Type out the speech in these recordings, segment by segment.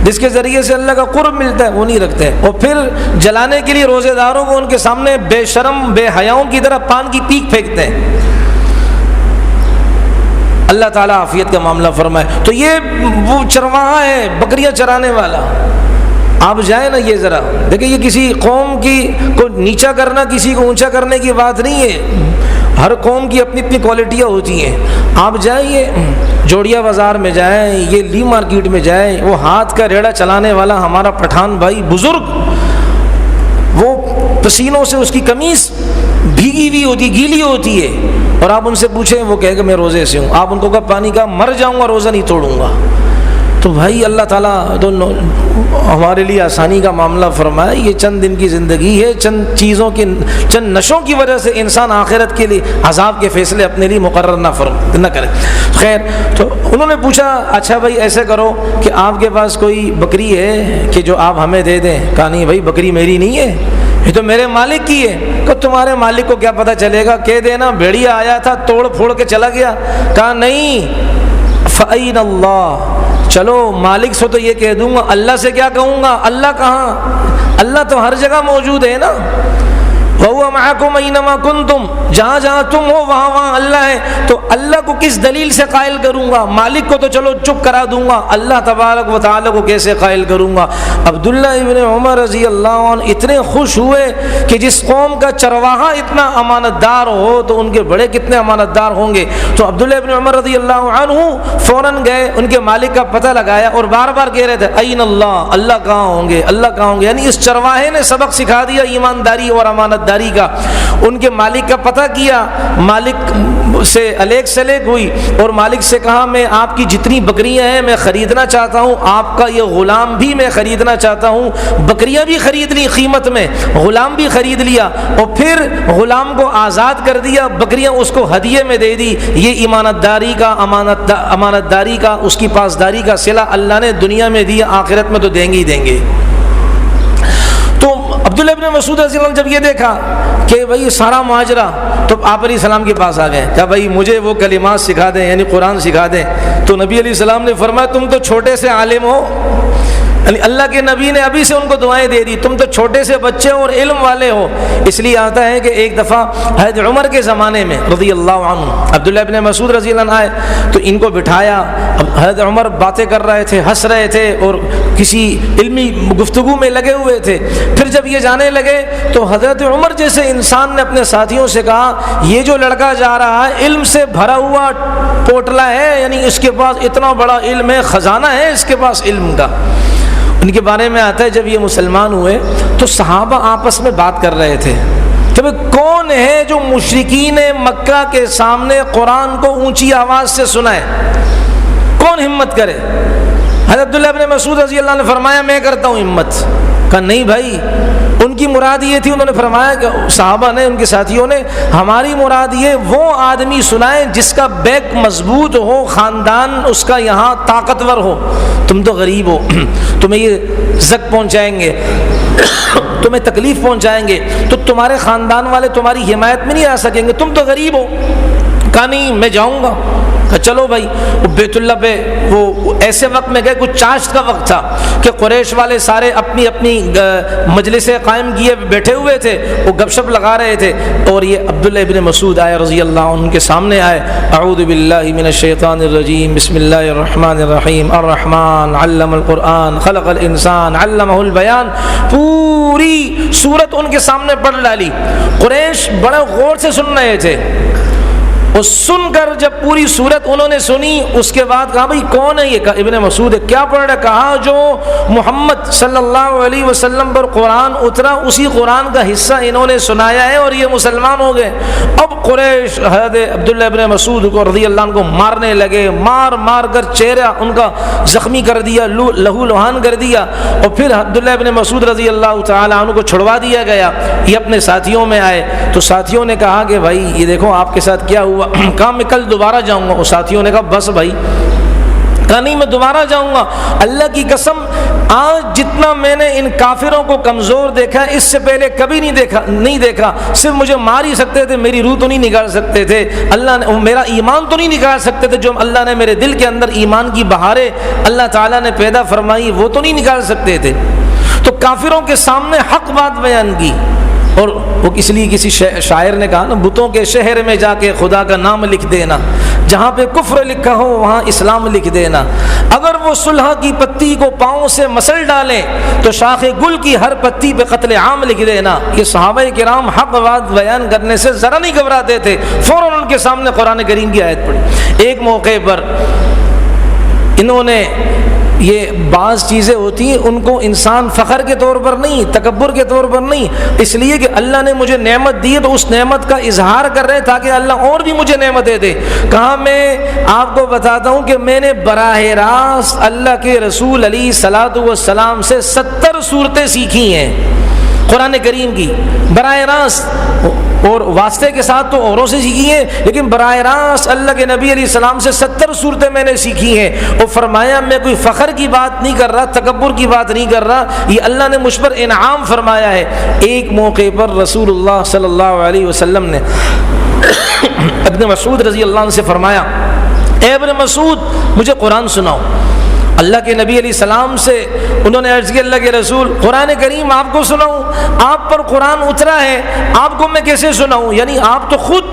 جس کے ذریعے سے اللہ کا قرب ملتا ہے وہ نہیں رکھتے، اور پھر جلانے کے لیے روزے داروں کو ان کے سامنے بے شرم بے حیاؤں کی طرح پان کی پیک پھینکتے ہیں۔ اللہ تعالیٰ عافیت کا معاملہ فرمائے۔ تو یہ وہ چرواہا ہے، بکریاں چرانے والا۔ آپ جائیں نا، یہ ذرا دیکھیں، یہ کسی قوم کی کو نیچا کرنا، کسی کو اونچا کرنے کی بات نہیں ہے، ہر قوم کی اپنی اپنی کوالٹیاں ہوتی ہیں۔ آپ جائیں جوڑیا بازار میں جائیں، یہ لی مارکیٹ میں جائیں، وہ ہاتھ کا ریڑھا چلانے والا ہمارا پٹھان بھائی بزرگ، وہ پسینوں سے اس کی قمیص بھیگی ہوئی ہوتی، گیلی ہوتی ہے، اور آپ ان سے پوچھیں وہ کہے کہ میں روزے سے ہوں، آپ ان کو کہا پانی کا مر جاؤں گا، روزہ نہیں توڑوں گا۔ تو بھائی اللہ تعالیٰ تو ہمارے لیے آسانی کا معاملہ فرمائے۔ یہ چند دن کی زندگی ہے، چند چیزوں کی، چند نشوں کی وجہ سے انسان آخرت کے لیے عذاب کے فیصلے اپنے لیے مقرر نہ کرے۔ خیر، تو انہوں نے پوچھا اچھا بھائی ایسے کرو کہ آپ کے پاس کوئی بکری ہے کہ جو آپ ہمیں دے دیں؟ کہا نہیں بھائی، بکری میری نہیں ہے، یہ تو میرے مالک کی ہے۔ کہ تمہارے مالک کو کیا پتہ چلے گا؟ کہہ دینا بھیڑیا آیا تھا توڑ پھوڑ کے چلا گیا۔ کہا نہیں، فَأَيْنَ اللَّهُ، چلو مالک سے تو یہ کہہ دوں گا، اللہ سے کیا کہوں گا؟ اللہ کہاں؟ اللہ تو ہر جگہ موجود ہے نا۔ وَهُوَ مَعَكُمْ أَيْنَمَا كُنْتُمْ، جہاں جہاں تم ہو وہاں وہاں اللہ ہے۔ تو اللہ کو کس دلیل سے قائل کروں گا؟ مالک کو تو چلو چپ کرا دوں گا، اللہ تبارک و تعالیٰ کو کیسے قائل کروں گا؟ عبداللہ ابن عمر رضی اللہ عنہ اتنے خوش ہوئے کہ جس قوم کا چرواہا اتنا امانت دار ہو تو ان کے بڑے کتنے امانت دار ہوں گے۔ تو عبداللہ ابن عمر رضی اللہ عنہ فوراً گئے، ان کے مالک کا پتہ لگایا، اور بار بار کہہ رہے تھے این اللہ، اللہ کہاں ہوں گے، اللہ کہاں ہوں گے۔ یعنی اس چرواہے نے سبق سکھا دیا ایمانداری اور امانت داری کا۔ ان کے مالک کا پتہ کیا، مالک سے الیک سلیک ہوئی، اور مالک سے کہا میں آپ کی جتنی بکریاں ہیں میں خریدنا چاہتا ہوں، آپ کا یہ غلام بھی میں خریدنا چاہتا ہوں۔ بکریاں بھی خرید لی قیمت میں، غلام بھی خرید لیا، اور پھر غلام کو آزاد کر دیا، بکریاں اس کو ہدیے میں دے دی۔ یہ ایمانت داری کا، امانت داری کا، اس کی پاسداری کا صلہ اللہ نے دنیا میں دیا، آخرت میں تو دیں گے ہی دیں گے۔ تو عبداللہ ابن مسعود رضی اللہ عنہ جب یہ دیکھا کہ بھائی سارا ماجرا، تو آپ علیہ السلام کے پاس آ گئے، کہا بھائی مجھے وہ کلمات سکھا دیں، یعنی قرآن سکھا دیں۔ تو نبی علیہ السلام نے فرمایا تم تو چھوٹے سے عالم ہو، یعنی اللہ کے نبی نے ابھی سے ان کو دعائیں دے دی، تم تو چھوٹے سے بچے اور علم والے ہو۔ اس لیے آتا ہے کہ ایک دفعہ حضرت عمر کے زمانے میں رضی اللہ عنہ، عبداللہ ابن مسعود رضی اللہ عنہ آئے تو ان کو بٹھایا، حضرت عمر باتیں کر رہے تھے، ہنس رہے تھے اور کسی علمی گفتگو میں لگے ہوئے تھے۔ پھر جب یہ جانے لگے تو حضرت عمر جیسے انسان نے اپنے ساتھیوں سے کہا یہ جو لڑکا جا رہا ہے علم سے بھرا ہوا پوٹلا ہے، یعنی اس کے پاس اتنا بڑا علم ہے، خزانہ ہے اس کے پاس علم کا۔ ان کے بارے میں آتا ہے جب یہ مسلمان ہوئے تو صحابہ آپس میں بات کر رہے تھے کہ کون ہے جو مشرکین مکہ کے سامنے قرآن کو اونچی آواز سے سنائے، کون ہمت کرے؟ حضرت عبداللہ ابن مسعود رضی اللہ عنہ نے فرمایا میں کرتا ہوں ہمت۔ کہا نہیں بھائی، ان کی مراد یہ تھی، انہوں نے فرمایا کہ صحابہ نے، ان کے ساتھیوں نے، ہماری مراد یہ وہ آدمی سنائے جس کا بیک مضبوط ہو، خاندان اس کا یہاں طاقتور ہو۔ تم تو غریب ہو، تمہیں یہ زک پہنچائیں گے، تمہیں تکلیف پہنچائیں گے، تو تمہارے خاندان والے تمہاری حمایت میں نہیں آ سکیں گے، تم تو غریب ہو۔ کہا نہیں میں جاؤں گا۔ چلو بھائی، بیت اللہ پہ وہ ایسے وقت میں گئے، کچھ چاشت کا وقت تھا کہ قریش والے سارے اپنی اپنی مجلسیں قائم کیے بیٹھے ہوئے تھے، وہ گپ شپ لگا رہے تھے، اور یہ عبداللہ ابن مسعود آئے رضی اللہ عنہ کے سامنے آئے۔ اعوذ باللہ من الشیطان الرجیم، بسم اللہ الرحمن الرحیم، الرحمن علم القرآن خلق الانسان علمہ البیان، پوری سورت ان کے سامنے پڑھ ڈالی۔ قریش بڑے غور سے سن رہے تھے، اور سن کر جب پوری صورت انہوں نے سنی، اس کے بعد کہا بھائی کون ہے یہ؟ کہا ابن مسعود ہے۔ کیا پڑھ رہا؟ کہا جو محمد صلی اللہ علیہ وسلم پر قرآن اترا اسی قرآن کا حصہ انہوں نے سنایا ہے اور یہ مسلمان ہو گئے۔ اب قریش حضرت عبداللہ ابن مسعود کو رضی اللہ عنہ کو مارنے لگے، مار مار کر چہرہ ان کا زخمی کر دیا، لہو لہان کر دیا، اور پھر عبداللہ ابن مسعود رضی اللہ تعالی عنہ کو چھڑوا دیا گیا۔ یہ اپنے ساتھیوں میں آئے تو ساتھیوں نے کہا کہ بھائی یہ دیکھو آپ کے ساتھ کیا ہوا۔ کہا میں کل دوبارہ جاؤں گا۔ اور ساتھیوں نے کہا بس بھائی کہا نہیں میں دوبارہ جاؤں گا۔ اللہ کی قسم آج جتنا میں نے ان کافروں کو کمزور دیکھا اس سے پہلے کبھی نہیں دیکھا۔ صرف مجھے مار ہی سکتے تھے، میری روح تو نہیں نکال سکتے تھے، اللہ نے میرا ایمان تو نہیں نکال سکتے تھے، جو اللہ نے میرے دل کے اندر ایمان کی بہاریں اللہ تعالیٰ نے پیدا فرمائی وہ تو نہیں نکال سکتے تھے۔ تو کافروں کے سامنے حق بات بیان کی، اور وہ اس لیے کسی شاعر نے کہا نا، بتوں کے شہر میں جا کے خدا کا نام لکھ دینا، جہاں پہ کفر لکھا ہو وہاں اسلام لکھ دینا۔ اگر وہ صلح کی پتی کو پاؤں سے مسل ڈالیں تو شاخ گل کی ہر پتی پہ قتل عام لکھ دینا۔ یہ صحابہ کرام حق بات بیان کرنے سے ذرا نہیں گھبراتے تھے، فوراً ان کے سامنے قرآن کریم کی آیت پڑھی۔ ایک موقع پر انہوں نے، یہ بعض چیزیں ہوتی ہیں ان کو انسان فخر کے طور پر نہیں، تکبر کے طور پر نہیں، اس لیے کہ اللہ نے مجھے نعمت دی ہے تو اس نعمت کا اظہار کر رہے ہیں تاکہ اللہ اور بھی مجھے نعمتیں دے۔ کہا میں آپ کو بتاتا ہوں کہ میں نے براہ راست اللہ کے رسول علیہ الصلوۃ والسلام سے 70 صورتیں سیکھی ہیں قرآن کریم کی، براہ راست، اور واسطے کے ساتھ تو اوروں سے سیکھی ہیں، لیکن براہ راست اللہ کے نبی علیہ السلام سے 70 صورتیں میں نے سیکھی ہیں۔ اور فرمایا میں کوئی فخر کی بات نہیں کر رہا، تکبر کی بات نہیں کر رہا، یہ اللہ نے مجھ پر انعام فرمایا ہے۔ ایک موقع پر رسول اللہ صلی اللہ علیہ وسلم نے ابن مسعود رضی اللہ عنہ سے فرمایا، اے ابن مسعود مجھے قرآن سناؤ۔ اللہ کے نبی علیہ السلام سے انہوں نے عرض کیا، اللہ کے رسول قرآن کریم آپ کو سناؤں؟ آپ پر قرآن اترا ہے، آپ کو میں کیسے سناؤں؟ یعنی آپ تو خود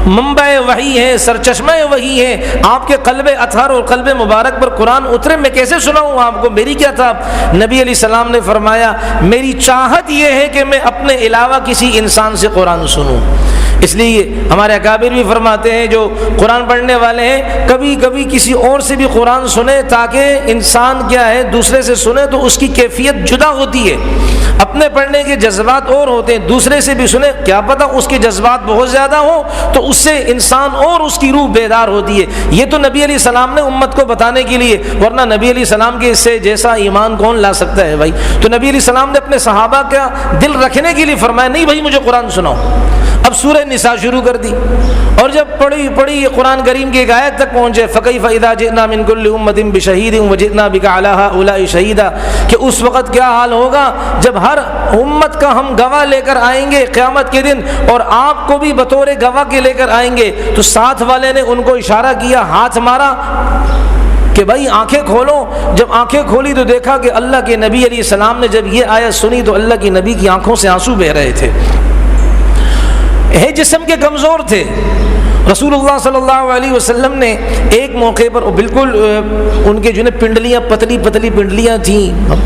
منبع وحی ہیں، سرچشمہ وحی ہیں، آپ کے قلب اطہر اور قلب مبارک پر قرآن اترے، میں کیسے سناؤں آپ کو؟ میری کیا تھا؟ نبی علیہ السلام نے فرمایا میری چاہت یہ ہے کہ میں اپنے علاوہ کسی انسان سے قرآن سنوں۔ اس لیے ہمارے اکابر بھی فرماتے ہیں جو قرآن پڑھنے والے ہیں کبھی کبھی کسی اور سے بھی قرآن سنیں، تاکہ انسان کیا ہے دوسرے سے سنے تو اس کی کیفیت جدا ہوتی ہے۔ اپنے پڑھنے کے جذبات اور ہوتے ہیں، دوسرے سے بھی سنے، کیا پتہ اس کے جذبات بہت زیادہ ہوں تو اس سے انسان اور اس کی روح بیدار ہوتی ہے۔ یہ تو نبی علیہ السلام نے امت کو بتانے کے لیے، ورنہ نبی علیہ السلام کے اس سے جیسا ایمان کون لا سکتا ہے بھائی؟ تو نبی علیہ السلام نے اپنے صحابہ کا دل رکھنے کے لیے فرمایا نہیں بھائی مجھے قرآن سناؤ۔ اب سورہ نساء شروع کر دی، اور جب پڑھی قرآن کریم کی ایک آیت تک پہنچے، فَكَيْفَ إِذَا جِئْنَا مِنْ كُلِّ أُمَّةٍ بِشَهِيدٍ وَجِئْنَا بِكَ عَلَىٰ هَٰؤُلَاءِ شَهِيدًا، کہ اس وقت کیا حال ہوگا جب ہر امت کا ہم گواہ لے کر آئیں گے قیامت کے دن، اور آپ کو بھی بطور گواہ کے لے کر آئیں گے۔ تو ساتھ والے نے ان کو اشارہ کیا، ہاتھ مارا کہ بھائی آنکھیں کھولو۔ جب آنکھیں کھولی تو دیکھا کہ اللہ کے نبی علیہ السلام نے جب یہ آیت سنی تو اللہ کے نبی کی آنکھوں سے آنسو بہہ رہے تھے، جسم کے کمزور تھے۔ رسول اللہ صلی اللہ علیہ وسلم نے ایک موقع پر بالکل ان کے جو ہے پنڈلیاں پتلی پتلی پنڈلیاں تھیں،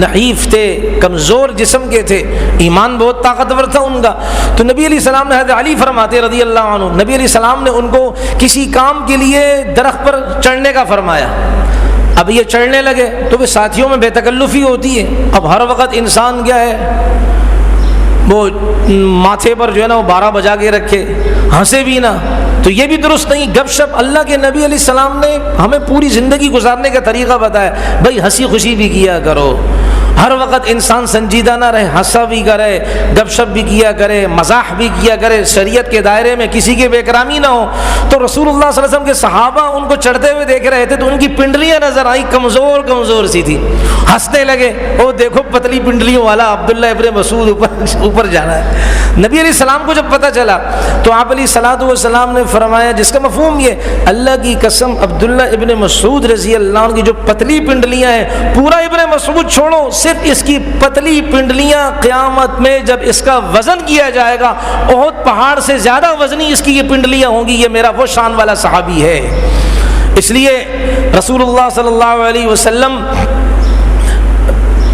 نحیف تھے، کمزور جسم کے تھے، ایمان بہت طاقتور تھا ان کا۔ تو نبی علیہ السلام نے، حضرت علی فرماتے رضی اللہ عنہ، نبی علیہ السلام نے ان کو کسی کام کے لیے درخت پر چڑھنے کا فرمایا۔ اب یہ چڑھنے لگے تو وہ ساتھیوں میں بے تکلفی ہوتی ہے، اب ہر وقت انسان کیا ہے وہ ماتھے پر جو ہے نا وہ 12 بجا کے رکھے، ہنسے بھی نہ، تو یہ بھی درست نہیں۔ گپ شپ، اللہ کے نبی علیہ السلام نے ہمیں پوری زندگی گزارنے کا طریقہ بتایا، بھائی ہنسی خوشی بھی کیا کرو، ہر وقت انسان سنجیدہ نہ رہے، ہنسا بھی کرے، گپ شپ بھی کیا کرے، مزاح بھی کیا کرے، شریعت کے دائرے میں کسی کے بے احترامی نہ ہو۔ تو رسول اللہ صلی اللہ علیہ وسلم کے صحابہ ان کو چڑھتے ہوئے دیکھ رہے تھے تو ان کی پنڈلیاں نظر آئی، کمزور کمزور سی تھی، ہنسنے لگے، او دیکھو پتلی پنڈلیوں والا عبداللہ ابن مسعود اوپر جانا ہے۔ نبی علیہ السلام کو جب پتہ چلا تو آپ علیہ الصلوۃ والسلام نے فرمایا، جس کا مفہوم یہ، اللہ کی قسم عبداللہ ابن مسعود رضی اللہ عنہ کی جو پتلی پنڈلیاں ہیں، پورا ابن مسعود چھوڑو، صرف اس کی پتلی پنڈلیاں قیامت میں جب اس کا وزن کیا جائے گا احد پہاڑ سے زیادہ وزنی اس کی یہ پنڈلیاں ہوں گی۔ یہ میرا وہ شان والا صحابی ہے۔ اس لیے رسول اللہ صلی اللہ علیہ وسلم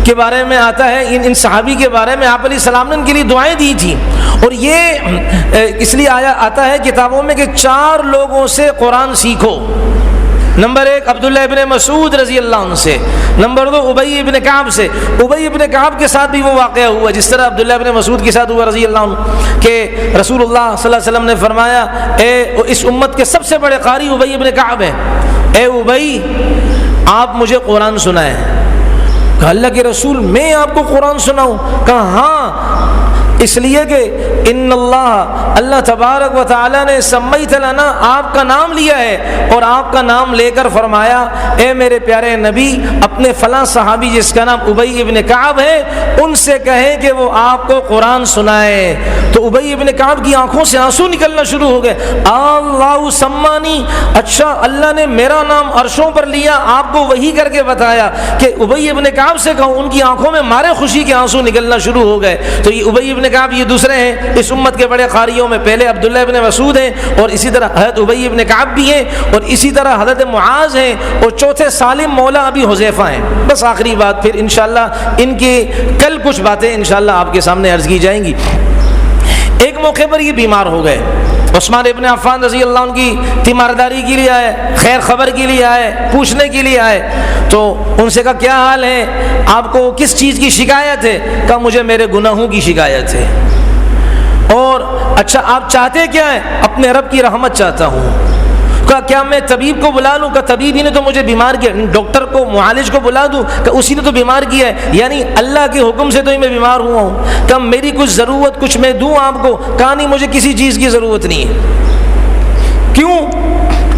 کے بارے میں آتا ہے، ان صحابی کے بارے میں آپ علیہ السلام نے ان کے لیے دعائیں دی تھیں، اور یہ اس لیے آتا ہے کتابوں میں کہ 4 لوگوں سے قرآن سیکھو۔ نمبر 1 عبداللہ ابن مسعود رضی اللہ عنہ سے، نمبر 2 ابی ابن کعب سے۔ ابی ابن کعب کے ساتھ بھی وہ واقعہ ہوا جس طرح عبداللہ ابن مسعود کے ساتھ ہوا رضی اللہ عنہ، کہ رسول اللہ صلی اللہ علیہ وسلم نے فرمایا اے اس امت کے سب سے بڑے قاری ابی ابن کعب ہیں، اے ابی آپ مجھے قرآن سنائیں۔ کہا اللہ کے رسول میں آپ کو قرآن سناؤں؟ کہا ہاں، اس لیے کہ ان اللہ تبارک و تعالیٰ نے سمیت لنا، آپ کا نام لیا ہے، اور آپ کا نام لے کر فرمایا اے میرے پیارے نبی اپنے فلاں صحابی جس کا نام ابی ابن کعب ہے ان سے کہیں کہ وہ آپ کو قرآن سنائے۔ تو ابی ابن کعب کی آنکھوں سے آنسو نکلنا شروع ہو گئے، اللہ سمانی، اچھا اللہ نے میرا نام عرشوں پر لیا، آپ کو وہی کر کے بتایا کہ ابی ابن کعب سے کہوں۔ ان کی آنکھوں میں مارے خوشی کے آنسو نکلنا شروع ہو گئے۔ تو یہ ابی ابن کعب یہ دوسرے ہیں اس امت کے بڑے قاریوں میں، پہلے عبداللہ ابن مسعود ہیں، اور اسی طرح حضرت ابی ابن کعب بھی ہیں، اور اسی طرح حضرت معاذ ہیں، اور چوتھے سالم مولا ابی حذیفہ ہیں۔ بس آخری بات پھر انشاءاللہ ان کی کل کچھ باتیں انشاءاللہ آپ کے سامنے عرض کی جائیں گی۔ ایک موقع پر یہ بیمار ہو گئے، عثمان ابن عفان رضی اللہ عنہ کی تیمارداری کے لیے آئے، خیر خبر کے لیے آئے، پوچھنے کے لیے آئے۔ تو ان سے کہا کیا حال ہے، آپ کو کس چیز کی شکایت ہے؟ کہا مجھے میرے گناہوں کی شکایت ہے۔ اور اچھا آپ چاہتے کیا ہیں؟ اپنے رب کی رحمت چاہتا ہوں۔ کہا کیا میں طبیب کو بلا لوں؟ کہ طبیب ہی نے تو مجھے بیمار کیا، ڈاکٹر کو معالج کو بلا دوں؟ کہ اسی نے تو بیمار کیا ہے، یعنی اللہ کے حکم سے تو ہی میں بیمار ہوا ہوں۔ کہ میری کچھ ضرورت کچھ میں دوں آپ کو؟ کہا نہیں مجھے کسی چیز کی ضرورت نہیں ہے۔ کیوں؟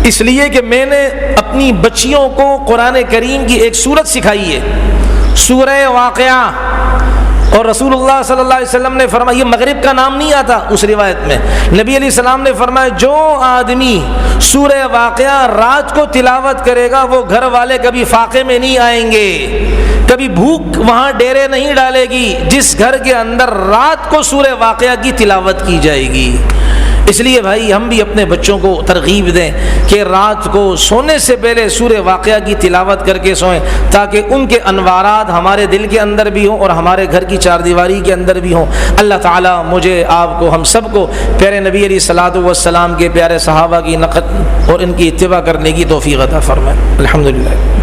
اس لیے کہ میں نے اپنی بچیوں کو قرآن کریم کی ایک سورت سکھائی ہے، سورہ واقعہ، اور رسول اللہ صلی اللہ علیہ وسلم نے فرمایا، یہ مغرب کا نام نہیں آتا اس روایت میں، نبی علیہ السلام نے فرمایا جو آدمی سورہ واقعہ رات کو تلاوت کرے گا وہ گھر والے کبھی فاقے میں نہیں آئیں گے، کبھی بھوک وہاں ڈیرے نہیں ڈالے گی جس گھر کے اندر رات کو سورہ واقعہ کی تلاوت کی جائے گی۔ اس لیے بھائی ہم بھی اپنے بچوں کو ترغیب دیں کہ رات کو سونے سے پہلے سورہ واقعہ کی تلاوت کر کے سوئیں، تاکہ ان کے انوارات ہمارے دل کے اندر بھی ہوں اور ہمارے گھر کی چار دیواری کے اندر بھی ہوں۔ اللہ تعالیٰ مجھے آپ کو ہم سب کو پیارے نبی علیہ الصلوۃ والسلام کے پیارے صحابہ کی نقل اور ان کی اتباع کرنے کی توفیق عطا فرمائے۔ الحمدللہ۔